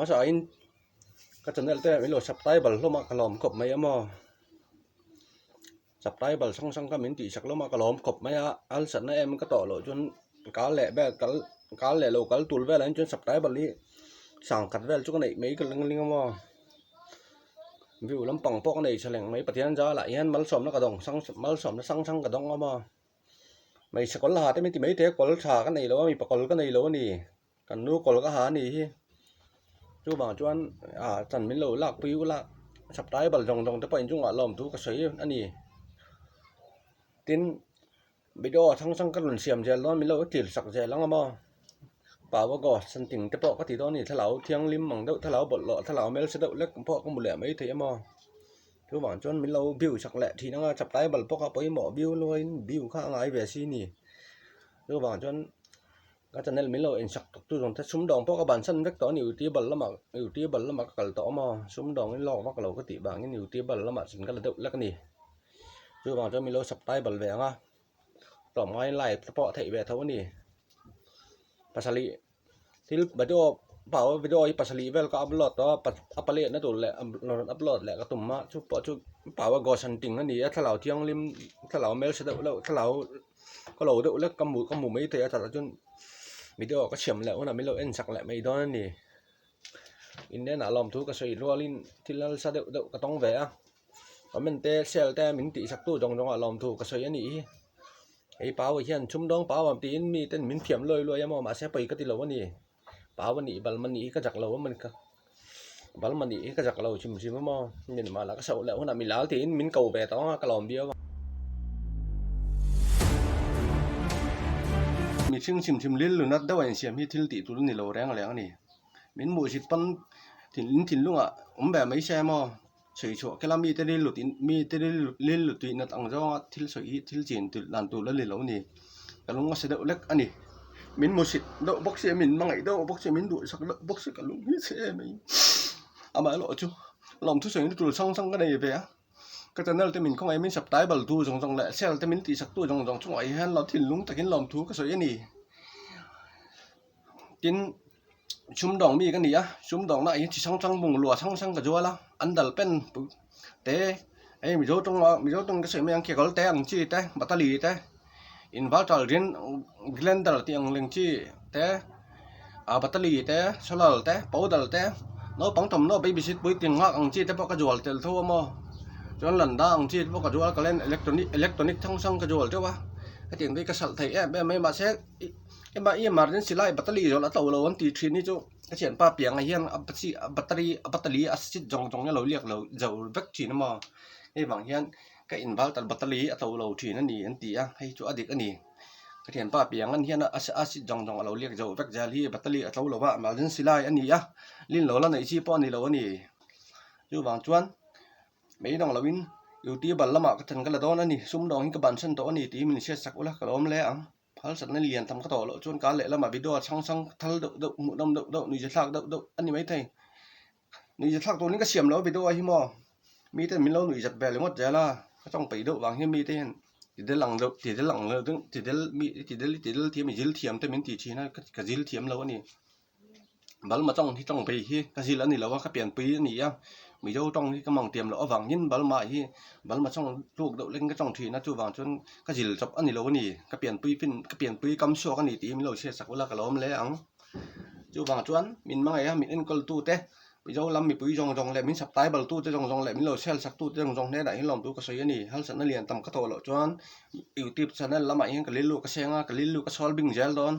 mà sao in cái channel thế mình lo subscribe lo mà kalom cop mấy mà subscribe sang sang cái mình chỉ sắc lo mà kalom cop mấy á al sẵn em cái tỏ lộ chun cá lẹ bé cá lẹ lo cá tul về lại chun subscribe đi sang cắt về chỗ cái này mấy cái linh mà view lắm bằng pok này selen mấy bát thiên ra lại hen mal som nó cả đồng sang mal som nó sang cả đồng mà mày sẽ có là thế mình thì mấy thế có xả cái này lo mình có cái này lo nè cần nu có cái há nè chú bảo chú anh chẳng mình lâu lạc piu lạc sắp tới bal rong rong tới bây chúng ngã lòm thú cái sấy anh nè tin video sang cái luận xiêm giờ lo mình lâu chỉ sặc giờ lắm mà bảoว่าก็สันติงแต่พอก็ที่ตอนนี้ถ้าเราเที่ยงริมมังเด้อถ้าเราบดหล่อถ้าเราเมลเสด็จเล็กพอก็หมดแหละไม่เทียมอ่ะทุกวันจนมีเราบิวสักแหละทีนั้นจับได้บัลพอก็ไปหมอบิวเลยบิวข้างไงเวซีนี่ทุกวันจนก็จะเน้นมีเราเอ็นสักตัวตรงถ้าซุ้มดองพอก็บันสั้นเล็กต่อนิ้วตีบัลละมานิ้วตีบัลละมาก็ต่อมาซุ้มดองนี่หลอกว่าเราก็ตีบางนี่นิ้วตีบัลละมาสินก็ระดับแล้วก็นี่ทุกวันจนมีเราสับได้บัลแหวงอ่ะต่อไม้ไล่พอไถแหวงเท่านี้ภาษาลีที่บัดนี้เป่าวิดีโอปัสลีเวลก็อัพโหลดต่ออัพเลทนั่นตัวแหละอัพโหลดแหละก็ตุ่มมาชุบเป่าว่าก็ชันติงนั่นนี่ถ้าเราเที่ยงริมถ้าเราเมลเสร็จแล้วถ้าเราก็เราเดี๋ยวแล้วกำหมูไม่เตะแต่จนวิดีโอก็เฉียมแล้วนะไม่เราเอ็นสักแหละไม่ได้นั่นนี่อินเดียน่ะลอมทุกกระสุนรัวลินที่เราเสด็จก็ต้องแหวะเพราะมันเตะเซลแต่มินตีสักตัวจงอ่ะลอมทุกกระสุนนี่ไอ้เป่าไอ้เหี้ยชุ่มดองเป่าแบบตีนมีเต้นมินเพียมเลยยังมาเสียไปก็ติดเราวันนี้ป่าวันนี้บัลมันนี้ก็จักเราว่ามันก็บัลมันนี้ก็จักเราชิมมั้งนี่มาแล้วก็เสาแล้วนะมีแล้วที่มินเก่าแบบต้องกระหล่อมเดียวมีชิมลิ้นหรือนัดได้วันเสียมีทิลติตัวนี้เราแรงอะไรนี่มินหมูสิปันถิ่นลุงอ่ะแบบไม่ใช่มั้งเฉยชัวแค่เรามีแต่ลิ้นหลุดมีแต่ลิ้นหลุดตีนัดอังเจ้าทิลสวยทิลจีนติดลานตัวแล้วลิ้นเรานี่กระลุงก็เสด็จเล็กอันนี้mình một xịt đậu bốc xe mình mang ngày đậu bốc xe mình đuổi sắc đậu bốc xe cả lũng hết xe mình mà lộ chú lòng thu sấy tụi xong cái này về cái channel thì mình không ai mình sập tái bẩn thu dòng lại xe thì mình tí sắc tu dòng chung ấy hayเราถิ่นลุงแต่กินlòng thu cái sấy nàyกินชุ่มดองมีกันนี่ชุ่มดองnày chỉ xong bùng lùa xong cái chúa la ăn đal pen té ấy mình vô trong cái sấy mình ăn kia có té ăn chi té bắt ta lì té in vào trò riêng glendal tiếng linh chi té battery té solar té powder té nó bắn tầm nó babysit với tiếng ngọc ang chi té bao cái jual tel thua mà cho lần đó ang chi bao cái jual cái lên electronic thong song cái jual chứ ba cái tiếng cái sợi thấy em mấy mà sẽ em mà em mà đến xí lại battery rồi là tàu lâu anh tí chuyên đi chỗ cái chuyện ba piang này hiền battery acid trong cái lối liệt lối dầu vector chỉ nó mà cái bằng hiền cái inverter battery atau lâu thì nó nỉ anh tí hay chỗ adik anh nỉ cái thiền ba piang anh hiền acid trong lâu liệt dầu vector li battery atau lâu mà đến xí lại anh nỉ liên lâu là này chi pon nỉ lâu anh nỉ chú bằng chuan mấy đồng lâu in ưu tiên bẩn lắm mà cái thằng cái là đó anh nỉ sum đồng cái bản thân đó anh nỉ tí mình sẽ sạc ula cái lom lẽ ăn hal sẵn này liền thầm cái tổ lộ chuan cá lẽ là mà video sang thal đậu một năm đậu nỉ sẽ đậu anh nỉ mấy thầy nỉ sẽตัวนี้ก็เสียมแล้วvideoไอ้หมอมีแต่mình lâu nỉ giật bèเลยหมดใจละtrong bảy độ vàng hiếm mi tên thì đến lằng độ thì đến lằng lơ thì đến thì mình dính thiểm tới mình thì chỉ là cái dính thiểm lâu này bảo mà trong bảy hi cái gì là này là cái biển pí này á mình đâu trong cái mỏng tiềm lỗ vàng nhưng bảo mà hi bảo mà trong ruột độ lên cái trong thì nó chu vàng cho cái gì là chụp anh này lâu này cái biển pí cắm sọ cái này thì mình lâu xe sạc là cái lỗ lấy ắng chu vàng chuan mình mang ngày mình ăn câu tu té bây giờ làm mình bưởi rong lại mình sắp tái bal tu rong lại mình lột xe sắp tu rong này đại lòng tu cái sấy này hal sẵn liền tầm cái thổ lộ cho ưu tiên cho nên làm mạnh cái liên lưu cái xe cái liên lưu cái sol bình gel đó